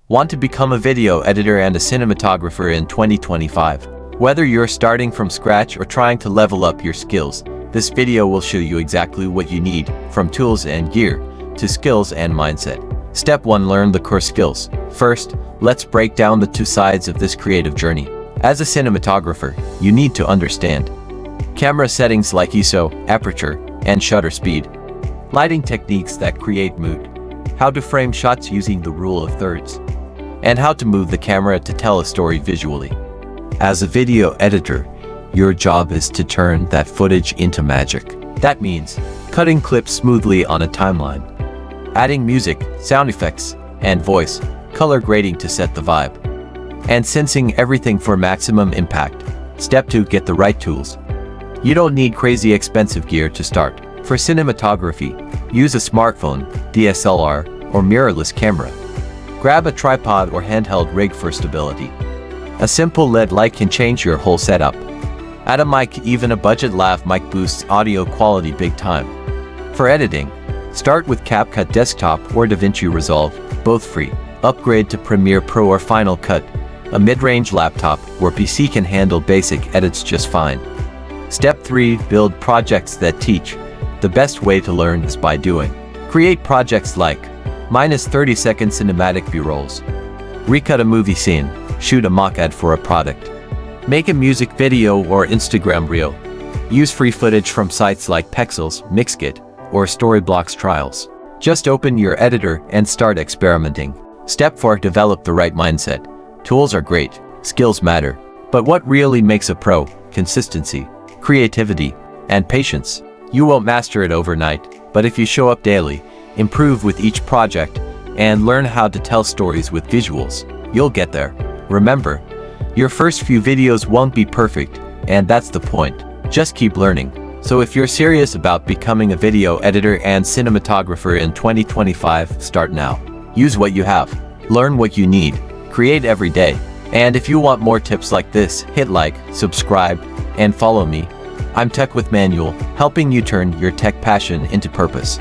Want to become a video editor and a cinematographer in 2025? Whether you're starting from scratch or trying to level up your skills, this video will show you exactly what you need, from tools and gear to skills and mindset. Step 1. Learn the core skills. First, let's break down the two sides of this creative journey. As a cinematographer, you need to understand camera settings like ISO, aperture, and shutter speed, lighting techniques that create mood, how to frame shots using the rule of thirds, and how to move the camera to tell a story visually. As a video editor, your job is to turn that footage into magic. That means cutting clips smoothly on a timeline, adding music, sound effects, and voice, color grading to set the vibe, and sensing everything for maximum impact. Step 2. Get the right tools. You don't need crazy expensive gear to start. For cinematography, use a smartphone, DSLR, or mirrorless camera. Grab a tripod or handheld rig for stability. A simple LED light can change your whole setup. Add a mic, even a budget lav mic boosts audio quality big time. For editing, start with CapCut Desktop or DaVinci Resolve, both free. Upgrade to Premiere Pro or Final Cut. A mid-range laptop or PC can handle basic edits just fine. Step 3. Build projects that teach. The best way to learn is by doing. Create projects like -30-second cinematic B-rolls, recut a movie scene, shoot a mock ad for a product, make a music video or Instagram reel. Use free footage from sites like Pexels, Mixkit, or Storyblocks Trials. Just open your editor and start experimenting. Step 4. Develop the right mindset. Tools are great, skills matter, but what really makes a pro? Consistency, creativity, and patience. You won't master it overnight, but if you show up daily, improve with each project, and learn how to tell stories with visuals, you'll get there. Remember, your first few videos won't be perfect, and that's the point. Just keep learning. So if you're serious about becoming a video editor and cinematographer in 2025, start now. Use what you have. Learn what you need. Create every day. And if you want more tips like this, hit like, subscribe, and follow me. I'm Tech with Manual, helping you turn your tech passion into purpose.